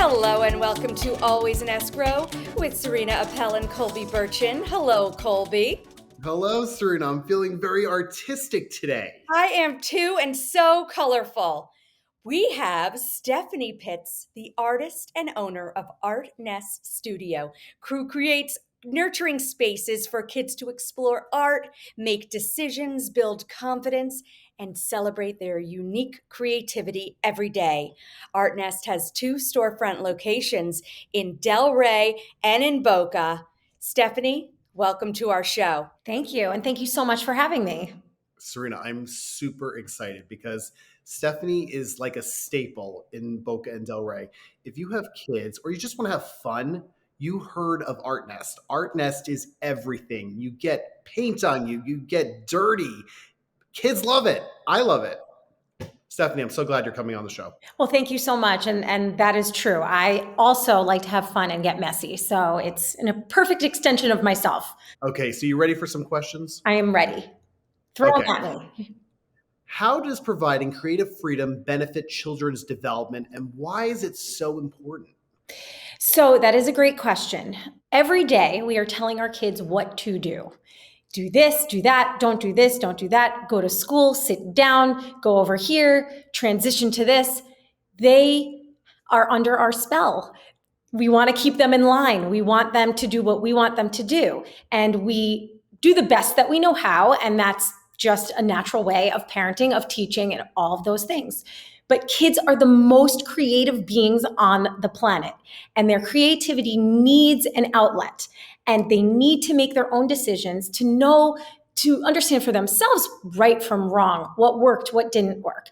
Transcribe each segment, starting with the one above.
Hello and welcome to Always in Escrow with Serena Appel and Colby Burchin. Hello, Colby. Hello, Serena. I'm feeling very artistic today. I am too, and so colorful. We have Stephanie Pitts, the artist and owner of artNEST Studio. Crew creates nurturing spaces for kids to explore art, make decisions, build confidence, and celebrate their unique creativity every day. ArtNEST has 2 storefront locations in Del Rey and in Boca. Stephanie, welcome to our show. Thank you. And thank you so much for having me. Serena, I'm super excited because Stephanie is like a staple in Boca and Del Rey. If you have kids or you just want to have fun, you heard of artNEST. artNEST is everything. You get paint on you, you get dirty. Kids love it. I love it. Stephanie, I'm so glad you're coming on the show. Well, thank you so much. And that is true. I also like to have fun and get messy. So it's a perfect extension of myself. Okay, so you ready for some questions? I am ready. Throw them at me. How does providing creative freedom benefit children's development, and why is it so important? So that is a great question. Every day we are telling our kids what to do. Do this, do that, don't do this, don't do that, go to school, sit down, go over here, transition to this. They are under our spell. We want to keep them in line. We want them to do what we want them to do. And we do the best that we know how, and that's just a natural way of parenting, of teaching, and all of those things. But kids are the most creative beings on the planet, and their creativity needs an outlet, and they need to make their own decisions to know, to understand for themselves right from wrong, what worked, what didn't work.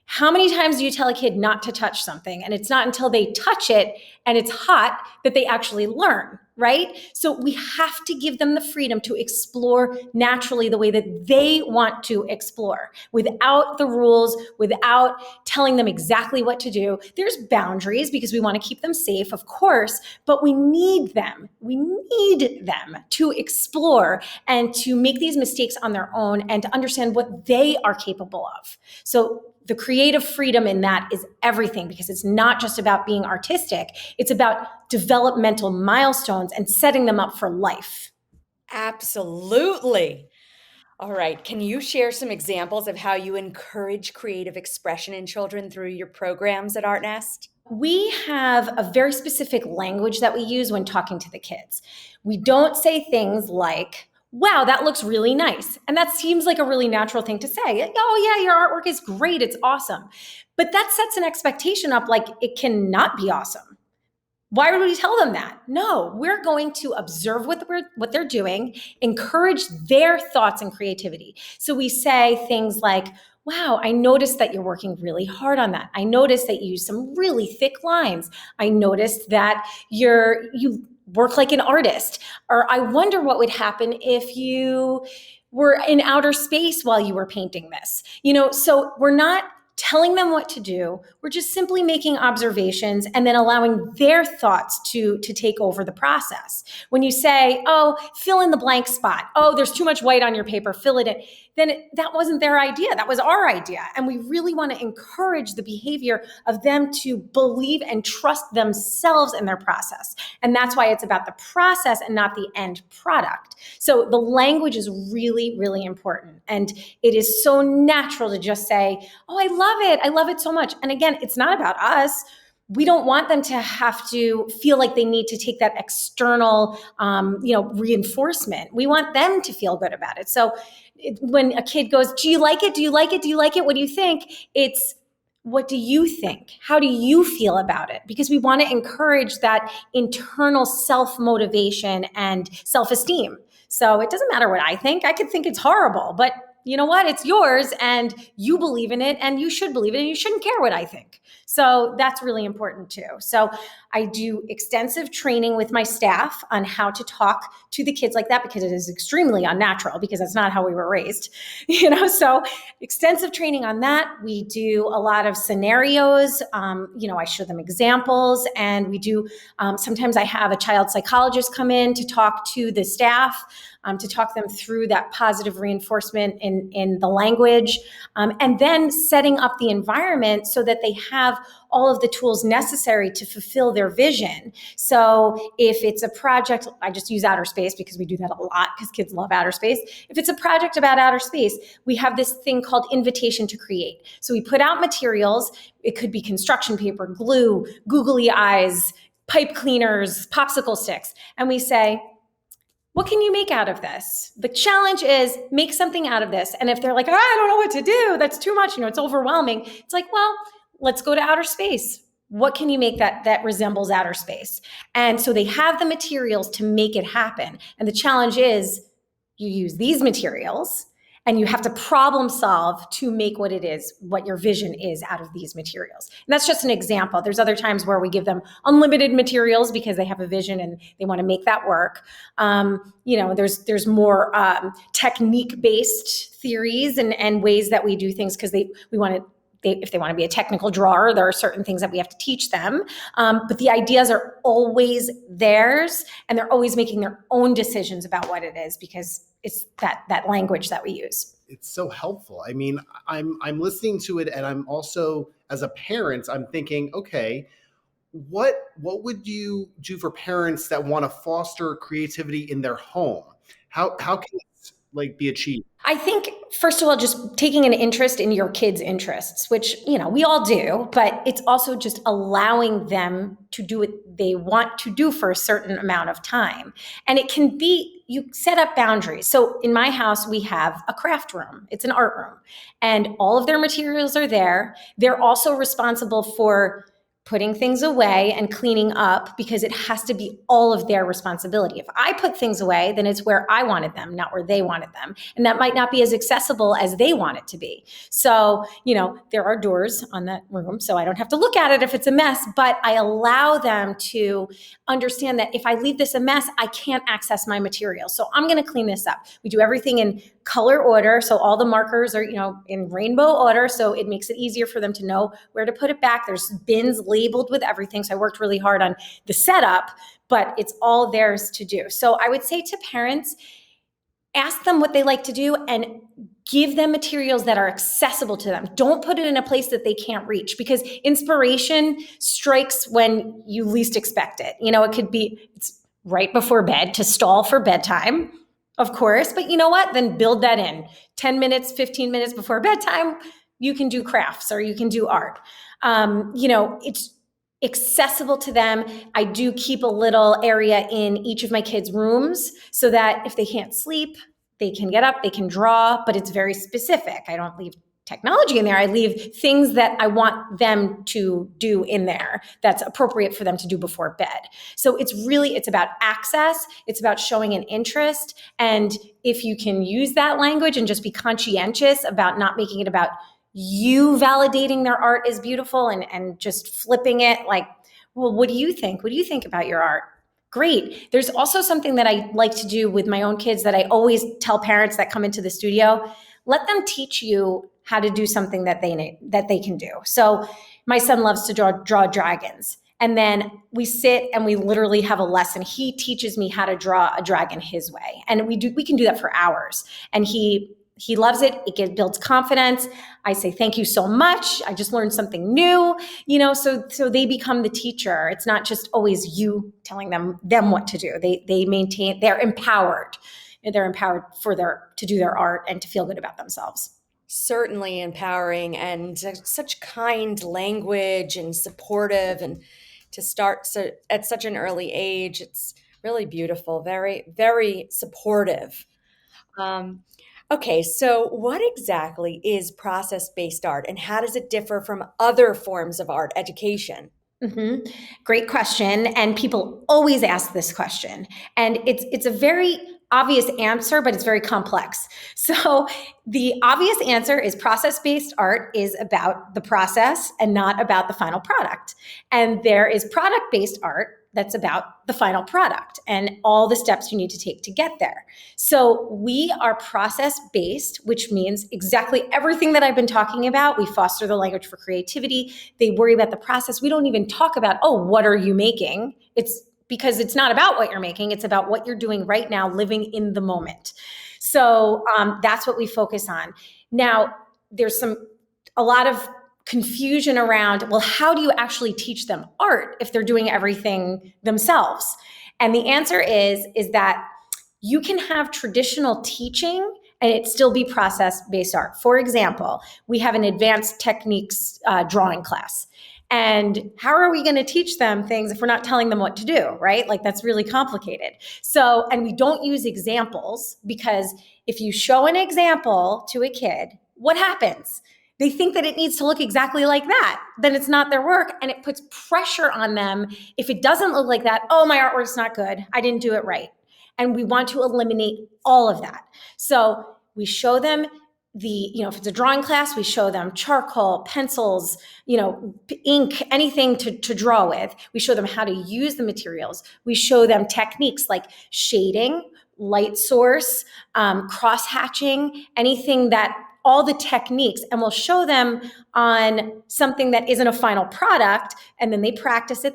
How many times do you tell a kid not to touch something? And it's not until they touch it and it's hot that they actually learn, right? So we have to give them the freedom to explore naturally the way that they want to explore without the rules, without telling them exactly what to do. There's boundaries because we want to keep them safe, of course, but we need them. We need them to explore and to make these mistakes on their own and to understand what they are capable of. So the creative freedom in that is everything, because it's not just about being artistic. It's about developmental milestones and setting them up for life. Absolutely. All right. Can you share some examples of how you encourage creative expression in children through your programs at artNEST? We have a very specific language that we use when talking to the kids. We don't say things like, wow, that looks really nice. And that seems like a really natural thing to say. Oh yeah, your artwork is great, it's awesome. But that sets an expectation up like it cannot be awesome. Why would we tell them that? No, we're going to observe what they're doing, encourage their thoughts and creativity. So we say things like, wow, I noticed that you're working really hard on that. I noticed that you use some really thick lines. I noticed that you work like an artist. Or I wonder what would happen if you were in outer space while you were painting this. So we're not telling them what to do. We're just simply making observations and then allowing their thoughts to take over the process. When you say, oh, fill in the blank spot. Oh, there's too much white on your paper, fill it in. Then that wasn't their idea. That was our idea. And we really want to encourage the behavior of them to believe and trust themselves in their process. And that's why it's about the process and not the end product. So the language is really, really important. And it is so natural to just say, oh, I love it. I love it so much. And again, it's not about us. We don't want them to have to feel like they need to take that external, reinforcement. We want them to feel good about it. So when a kid goes, do you like it? Do you like it? Do you like it? What do you think? It's, what do you think? How do you feel about it? Because we want to encourage that internal self-motivation and self-esteem. So it doesn't matter what I think. I could think it's horrible, but you know what? It's yours and you believe in it and you should believe it and you shouldn't care what I think. So that's really important too. So I do extensive training with my staff on how to talk to the kids like that, because it is extremely unnatural, because that's not how we were raised, so extensive training on that. We do a lot of scenarios. I show them examples, and we do, sometimes I have a child psychologist come in to talk to the staff. to talk them through that positive reinforcement in the language, and then setting up the environment so that they have all of the tools necessary to fulfill their vision. So if it's a project, I just use outer space because we do that a lot because kids love outer space. If it's a project about outer space, we have this thing called invitation to create. So we put out materials. It could be construction paper, glue, googly eyes, pipe cleaners, popsicle sticks. And we say, what can you make out of this? The challenge is make something out of this. And if they're like, oh, I don't know what to do, that's too much, it's overwhelming. It's like, well, let's go to outer space. What can you make that resembles outer space? And so they have the materials to make it happen. And the challenge is you use these materials and you have to problem solve to make what it is, what your vision is out of these materials. And that's just an example. There's other times where we give them unlimited materials because they have a vision and they want to make that work. There's more technique-based theories and ways that we do things because if they want to be a technical drawer, there are certain things that we have to teach them. But the ideas are always theirs, and they're always making their own decisions about what it is because it's that language that we use. It's so helpful. I mean, I'm listening to it, and I'm also, as a parent, I'm thinking, okay, what would you do for parents that want to foster creativity in their home? How can it be achieved? I think, first of all, just taking an interest in your kids' interests, which, we all do, but it's also just allowing them to do what they want to do for a certain amount of time. And it can be, you set up boundaries. So in my house, we have a craft room. It's an art room. And all of their materials are there. They're also responsible for putting things away and cleaning up because it has to be all of their responsibility. If I put things away, then it's where I wanted them, not where they wanted them. And that might not be as accessible as they want it to be. So, there are doors on that room, so I don't have to look at it if it's a mess, but I allow them to understand that if I leave this a mess, I can't access my material. So I'm going to clean this up. We do everything in color order. So all the markers are, in rainbow order. So it makes it easier for them to know where to put it back. There's bins labeled with everything. So I worked really hard on the setup, but it's all theirs to do. So I would say to parents, ask them what they like to do and give them materials that are accessible to them. Don't put it in a place that they can't reach because inspiration strikes when you least expect it. It could be it's right before bed to stall for bedtime, of course, but you know what? Then build that in. 10 minutes, 15 minutes before bedtime, you can do crafts or you can do art. It's accessible to them. I do keep a little area in each of my kids' rooms so that if they can't sleep, they can get up, they can draw, but it's very specific. I don't leave technology in there. I leave things that I want them to do in there that's appropriate for them to do before bed. So it's about access. It's about showing an interest. And if you can use that language and just be conscientious about not making it about you validating their art is beautiful and just flipping it like, well, what do you think? What do you think about your art? Great. There's also something that I like to do with my own kids that I always tell parents that come into the studio. Let them teach you how to do something that they can do. So my son loves to draw dragons. And then we sit and we literally have a lesson. He teaches me how to draw a dragon his way. And we can do that for hours. And he loves it. It builds confidence. I say, thank you so much. I just learned something new, so they become the teacher. It's not just always you telling them what to do. They're empowered. They're empowered to do their art and to feel good about themselves. Certainly empowering and such kind language and supportive, and to start at such an early age. It's really beautiful, very, very supportive. Okay, so what exactly is process-based art and how does it differ from other forms of art education? Mm-hmm. Great question. And people always ask this question. And it's a very obvious answer, but it's very complex. So the obvious answer is process-based art is about the process and not about the final product. And there is product-based art that's about the final product and all the steps you need to take to get there. So we are process-based, which means exactly everything that I've been talking about. We foster the language for creativity. They worry about the process. We don't even talk about, what are you making? It's because it's not about what you're making, it's about what you're doing right now, living in the moment. So that's what we focus on. Now, there's a lot of confusion around, well, how do you actually teach them art if they're doing everything themselves? And the answer is that you can have traditional teaching and it still be process-based art. For example, we have an advanced techniques drawing class. And how are we going to teach them things if we're not telling them what to do, right? Like, that's really complicated. So, and we don't use examples, because if you show an example to a kid, what happens? They think that it needs to look exactly like that. Then it's not their work, and it puts pressure on them. If it doesn't look like that, oh, my artwork's not good, I didn't do it right. And we want to eliminate all of that. So we show them if it's a drawing class, we show them charcoal, pencils, ink, anything to draw with. We show them how to use the materials. We show them techniques like shading, light source, cross hatching, anything that, all the techniques, and we'll show them on something that isn't a final product. And then they practice it.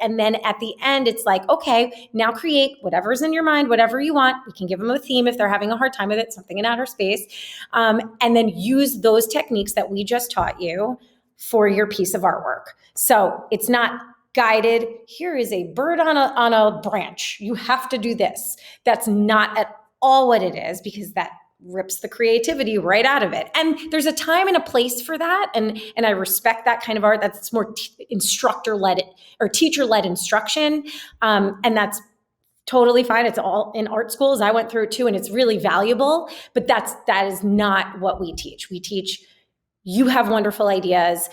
And then at the end, it's like, okay, now create whatever's in your mind, whatever you want. We can give them a theme if they're having a hard time with it, something in outer space. And then use those techniques that we just taught you for your piece of artwork. So it's not guided. Here is a bird on a branch. You have to do this. That's not at all what it is, because that rips the creativity right out of it. And there's a time and a place for that. And I respect that kind of art. That's more instructor-led or teacher-led instruction. And that's totally fine. It's all in art schools. I went through it too, and it's really valuable. But that is not what we teach. We teach, you have wonderful ideas.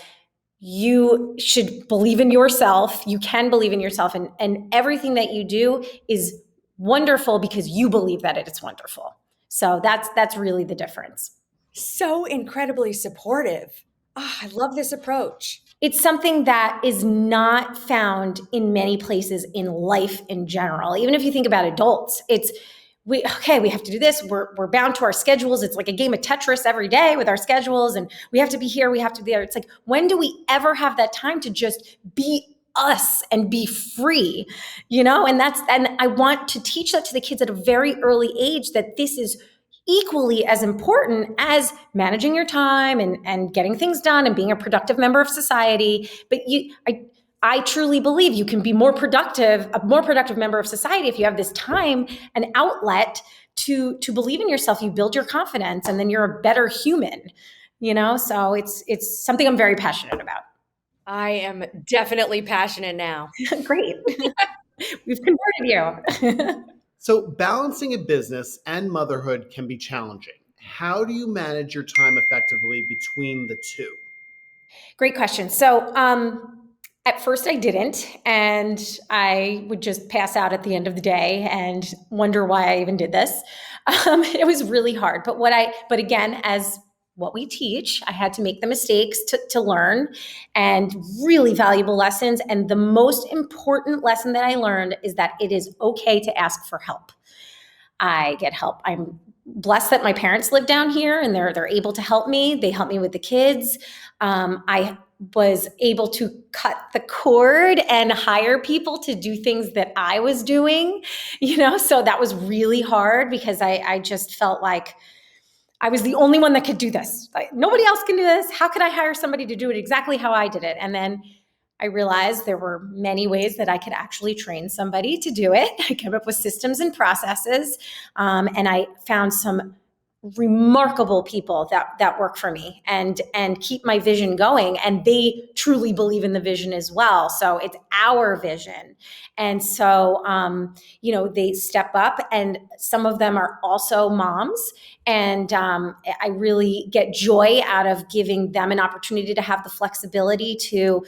You should believe in yourself. You can believe in yourself. And everything that you do is wonderful because you believe that it's wonderful. So that's really the difference. So incredibly supportive. Oh, I love this approach. It's something that is not found in many places in life in general. Even if you think about adults, we have to do this. We're bound to our schedules. It's like a game of Tetris every day with our schedules, and we have to be here, we have to be there. It's like, when do we ever have that time to just be us and be free, and I want to teach that to the kids at a very early age, that this is equally as important as managing your time and getting things done and being a productive member of society. But I truly believe you can be a more productive member of society if you have this time and outlet to believe in yourself. You build your confidence, and then you're a better human, so it's something I'm very passionate about. I am definitely passionate now. Great. We've converted you. So balancing a business and motherhood can be challenging. How do you manage your time effectively between the two? Great question. So at first I didn't, and I would just pass out at the end of the day and wonder why I even did this. It was really hard. But again, as what we teach, I had to make the mistakes to learn, and really valuable lessons. And the most important lesson that I learned is that it is okay to ask for help. I get help. I'm blessed that my parents live down here, and they're able to help me. They help me with the kids. I was able to cut the cord and hire people to do things that I was doing, so that was really hard, because I just felt like I was the only one that could do this. Like, nobody else can do this. How could I hire somebody to do it exactly how I did it? And then I realized there were many ways that I could actually train somebody to do it. I came up with systems and processes, and I found some remarkable people that work for me and keep my vision going. And they truly believe in the vision as well. So it's our vision. And so, they step up, and some of them are also moms. And I really get joy out of giving them an opportunity to have the flexibility to,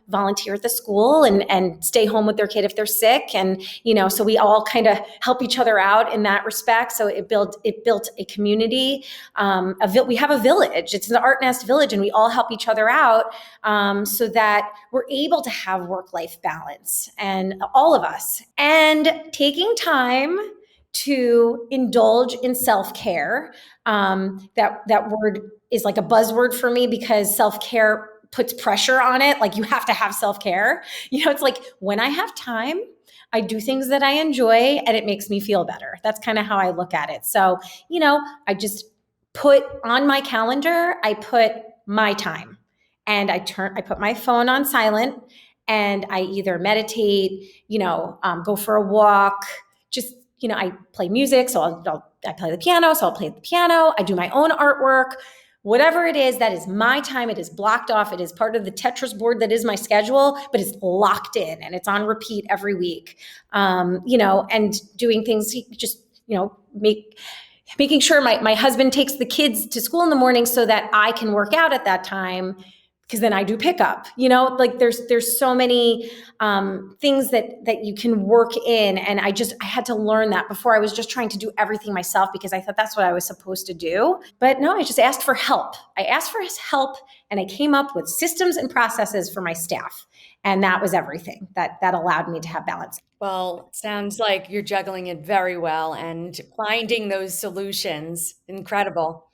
volunteer at the school and stay home with their kid if they're sick. And, so we all kind of help each other out in that respect. So it built a community. We have a village. It's the artNEST village, and we all help each other out so that we're able to have work-life balance, and all of us. And taking time to indulge in self-care. That word is like a buzzword for me, because self-care puts pressure on it. Like you have to have self-care. It's like when I have time, I do things that I enjoy and it makes me feel better. That's kind of how I look at it. So, I just put on my calendar, I put my time and I put my phone on silent and I either meditate, go for a walk, just, I play music. So I play the piano. So I'll play the piano. I do my own artwork. Whatever it is, that is my time. It is blocked off. It is part of the Tetris board that is my schedule, but it's locked in and it's on repeat every week. And doing things just, making sure my husband takes the kids to school in the morning so that I can work out at that time, because then I do pickup. Like there's so many things that you can work in, and I had to learn that. Before I was just trying to do everything myself because I thought that's what I was supposed to do. But no, I just asked for help. I asked for his help, and I came up with systems and processes for my staff, and that was everything that allowed me to have balance. Well, sounds like you're juggling it very well and finding those solutions. Incredible.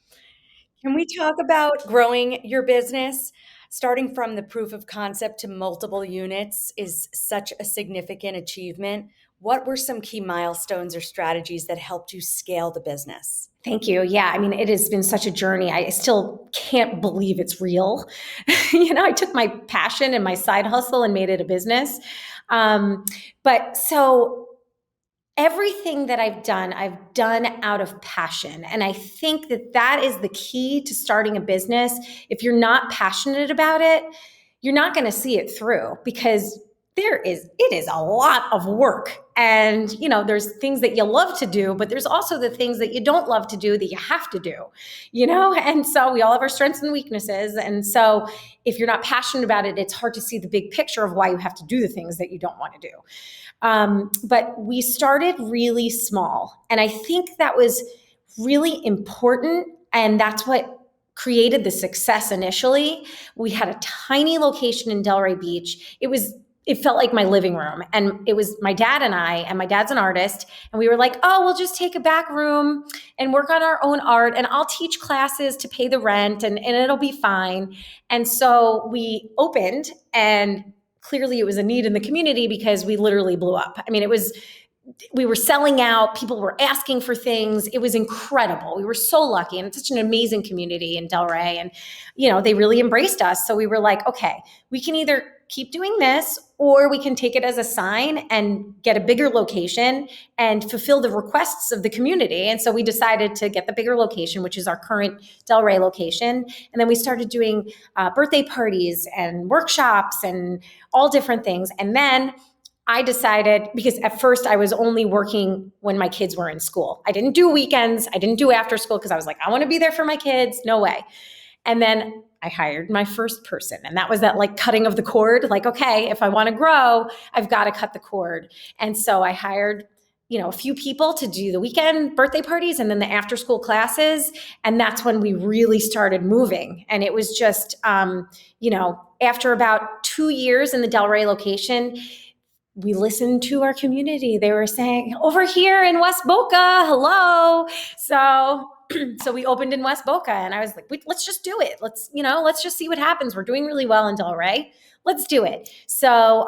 Can we talk about growing your business? Starting from the proof of concept to multiple units is such a significant achievement. What were some key milestones or strategies that helped you scale the business? Thank you. Yeah, I mean, it has been such a journey. I still can't believe it's real. I took my passion and my side hustle and made it a business. But so everything that I've done out of passion. And I think that is the key to starting a business. If you're not passionate about it, you're not going to see it through, because it is a lot of work. And, there's things that you love to do, but there's also the things that you don't love to do that you have to do, and so we all have our strengths and weaknesses. And so if you're not passionate about it, it's hard to see the big picture of why you have to do the things that you don't want to do. But we started really small. And I think that was really important. And that's what created the success initially. We had a tiny location in Delray Beach. It felt like my living room. And it was my dad and I, and my dad's an artist. And we were like, oh, we'll just take a back room and work on our own art. And I'll teach classes to pay the rent and it'll be fine. And so we opened, and clearly it was a need in the community because we literally blew up. I mean, we were selling out. People were asking for things. It was incredible. We were so lucky, and it's such an amazing community in Delray. And, they really embraced us. So we were like, okay, we can either keep doing this, or we can take it as a sign and get a bigger location and fulfill the requests of the community. And so we decided to get the bigger location, which is our current Delray location. And then we started doing birthday parties and workshops and all different things. And then I decided, because at first I was only working when my kids were in school. I didn't do weekends. I didn't do after school, because I was like, I want to be there for my kids. No way. And then I hired my first person. And that was that cutting of the cord. Like, okay, if I want to grow, I've got to cut the cord. And so I hired, a few people to do the weekend birthday parties and then the after school classes. And that's when we really started moving. And it was just, after about 2 years in the Delray location, we listened to our community. They were saying, over here in West Boca, hello. So we opened in West Boca, and I was like, let's just do it. Let's just see what happens. We're doing really well in Delray. Let's do it. So,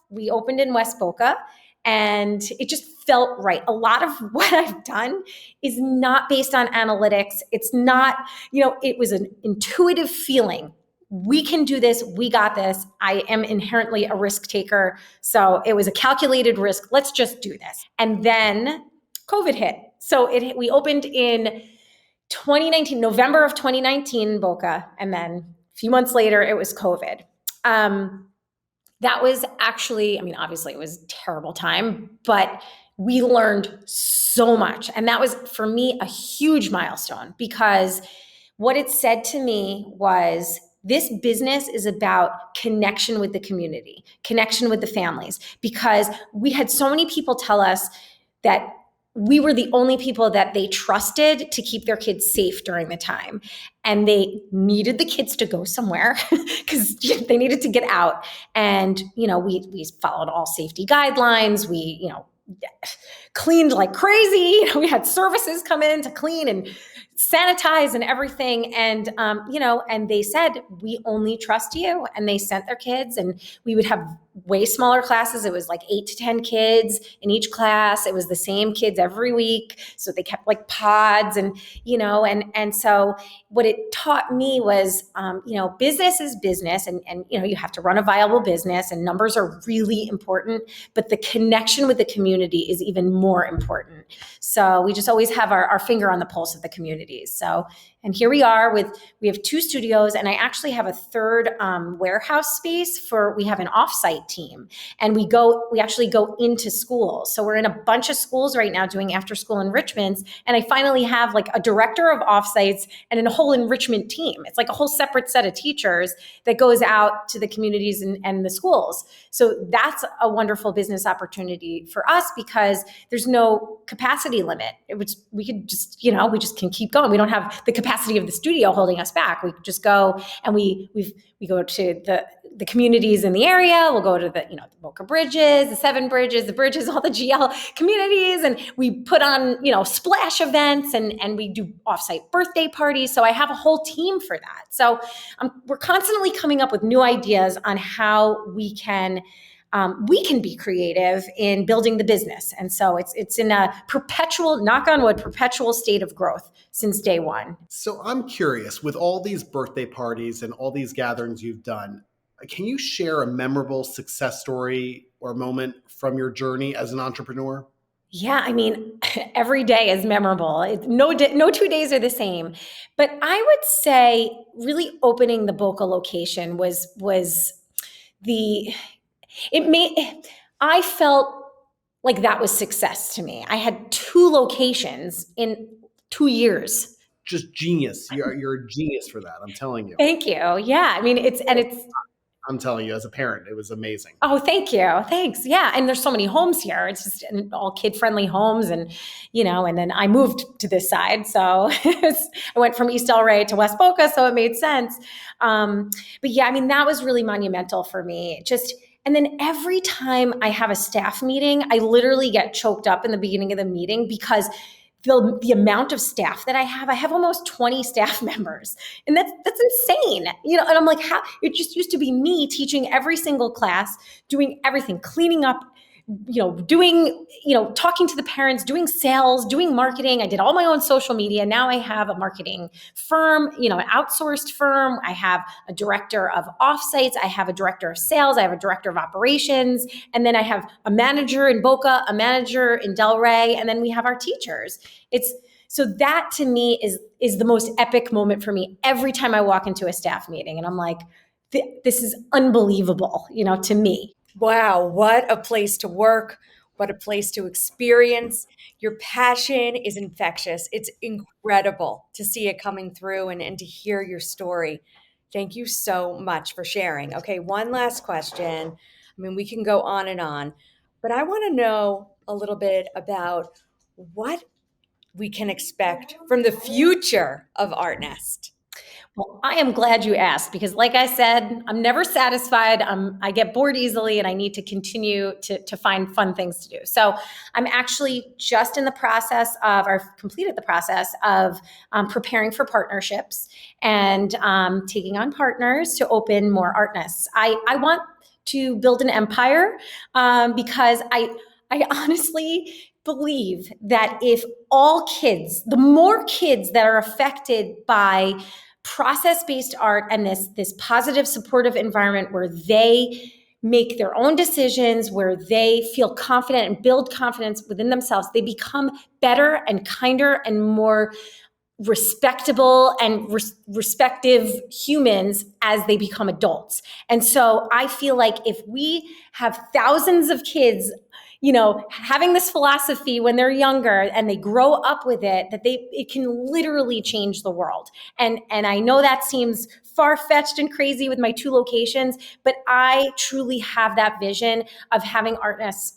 we opened in West Boca, and it just felt right. A lot of what I've done is not based on analytics. It's not, it was an intuitive feeling. We can do this. We got this. I am inherently a risk taker. So it was a calculated risk. Let's just do this. And then COVID hit. So we opened in 2019, November of 2019 in Boca. And then a few months later, it was COVID. That was actually, obviously it was a terrible time, but we learned so much. And that was, for me, a huge milestone, because what it said to me was, this business is about connection with the community, connection with the families, because we had so many people tell us that we were the only people that they trusted to keep their kids safe during the time. And they needed the kids to go somewhere because they needed to get out. And, we followed all safety guidelines. cleaned like crazy. We had services come in to clean and sanitize and everything. And, and they said, we only trust you. And they sent their kids, and we would have way smaller classes. It was like 8 to 10 kids in each class. It was the same kids every week. So they kept like pods and so what it taught me was, business is business, and you have to run a viable business, and numbers are really important, but the connection with the community is even more important. So we just always have our finger on the pulse of the communities. So, and here we have 2 studios, and I actually have a third warehouse space we have an offsite team, and we actually go into schools. So we're in a bunch of schools right now doing after school enrichments, and I finally have like a director of offsites and a whole enrichment team. It's like a whole separate set of teachers that goes out to the communities and the schools. So that's a wonderful business opportunity for us because there's no capacity limit. We just can keep going. We don't have the capacity of the studio holding us back. We just go and we go to the communities in the area. We'll go to the Boca Bridges, the 7 Bridges, the bridges, all the GL communities, and we put on splash events and we do offsite birthday parties. So I have a whole team for that. So we're constantly coming up with new ideas on how we can be creative in building the business. And so it's in a perpetual, knock on wood, perpetual state of growth since day one. So I'm curious, with all these birthday parties and all these gatherings you've done, can you share a memorable success story or moment from your journey as an entrepreneur? Yeah, I mean, every day is memorable. No 2 days are the same. But I would say really opening the Boca location was I felt like that was success to me. I had 2 locations in 2 years. Just genius. You're a genius for that. I'm telling you. Thank you. Yeah, I mean, it's I'm telling you, as a parent, it was amazing. Oh, thank you. Thanks. Yeah. And there's so many homes here. It's just all kid-friendly homes. And then I moved to this side. So I went from East El Rey to West Boca. So it made sense. But yeah, I mean, that was really monumental for me. And then every time I have a staff meeting, I literally get choked up in the beginning of the meeting because the amount of staff that I have almost 20 staff members. And that's insane. And I'm like, how? It just used to be me teaching every single class, doing everything, cleaning up, doing, talking to the parents, doing sales, doing marketing. I did all my own social media. Now I have a marketing firm, an outsourced firm. I have a director of offsites. I have a director of sales. I have a director of operations. And then I have a manager in Boca, a manager in Del Rey. And then we have our teachers. So that to me is the most epic moment for me every time I walk into a staff meeting. And I'm like, this is unbelievable, to me. Wow, what a place to work. What a place to experience. Your passion is infectious. It's incredible to see it coming through and to hear your story. Thank you so much for sharing. Okay, one last question. I mean, we can go on, but I want to know a little bit about what we can expect from the future of artNEST. Well, I am glad you asked because, like I said, I'm never satisfied. I get bored easily, and I need to continue to find fun things to do. So I'm actually just in the process of, or completed the process of preparing for partnerships and taking on partners to open more artNESTs. I want to build an empire because I honestly believe that if the more kids that are affected by process-based art and this positive, supportive environment where they make their own decisions, where they feel confident and build confidence within themselves, they become better and kinder and more respectable and respective humans as they become adults. And so I feel like if we have thousands of kids having this philosophy when they're younger and they grow up with it, that it can literally change the world. And I know that seems far-fetched and crazy with my 2 locations, but I truly have that vision of having artNESTs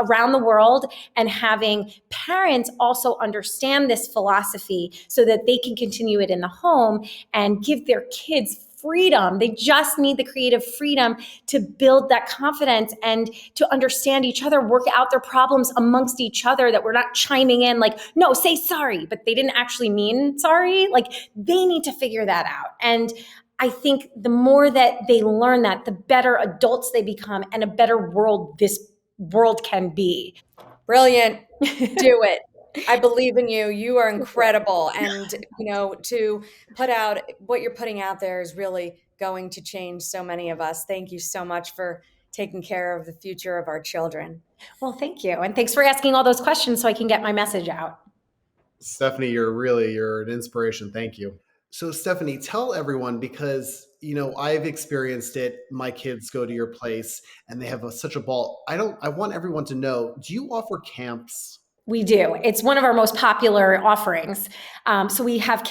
around the world and having parents also understand this philosophy so that they can continue it in the home and give their kids freedom. They just need the creative freedom to build that confidence and to understand each other, work out their problems amongst each other, that we're not chiming in like, no, say sorry, but they didn't actually mean sorry. Like, they need to figure that out. And I think the more that they learn that, the better adults they become and a better world this world can be. Brilliant. Do it. I believe in you. You are incredible. And, to put out what you're putting out there is really going to change so many of us. Thank you so much for taking care of the future of our children. Well, thank you. And thanks for asking all those questions so I can get my message out. Stephanie, you're an inspiration. Thank you. So Stephanie, tell everyone, because I've experienced it. My kids go to your place and they have such a ball. I want everyone to know, do you offer camps? We do. It's one of our most popular offerings. So we have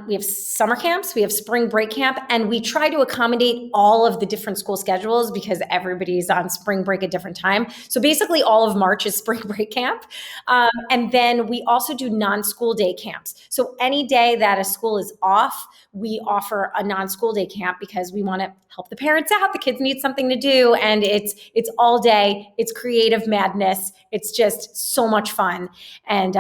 we have summer camps, we have spring break camp, and we try to accommodate all of the different school schedules because everybody's on spring break at different time. So basically all of March is spring break camp. And then we also do non-school day camps. So any day that a school is off, we offer a non-school day camp because we want to help the parents out. The kids need something to do, and it's all day. It's creative madness. It's just so much fun, and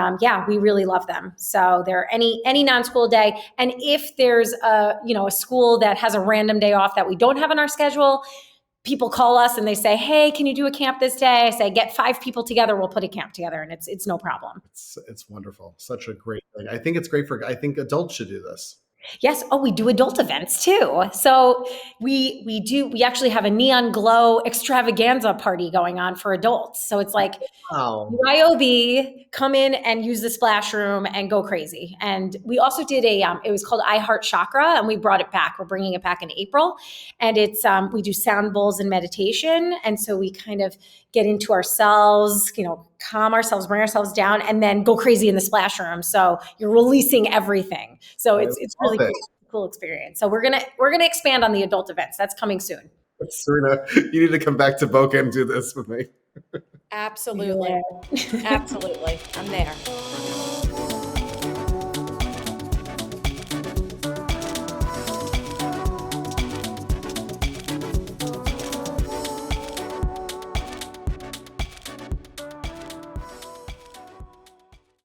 we really love them. So they're any non-school day, and if there's a school that has a random day off that we don't have on our schedule, people call us and they say, "Hey, can you do a camp this day?" I say, "Get 5 people together. We'll put a camp together," and it's no problem. It's wonderful. Such a great thing. I think it's great I think adults should do this. Yes. Oh, we do adult events too. So we actually have a neon glow extravaganza party going on for adults. So it's like, Wow. YOB, come in and use the splash room and go crazy. And we also did it was called I Heart Chakra, and we brought it back. We're bringing it back in April. And it's, we do sound bowls and meditation. And so we kind of get into ourselves, calm ourselves, bring ourselves down, and then go crazy in the splash room. So you're releasing everything. So it's really cool experience. So we're gonna expand on the adult events. That's coming soon. Serena, you need to come back to Boca and do this with me. Absolutely. Yeah. Absolutely. I'm there.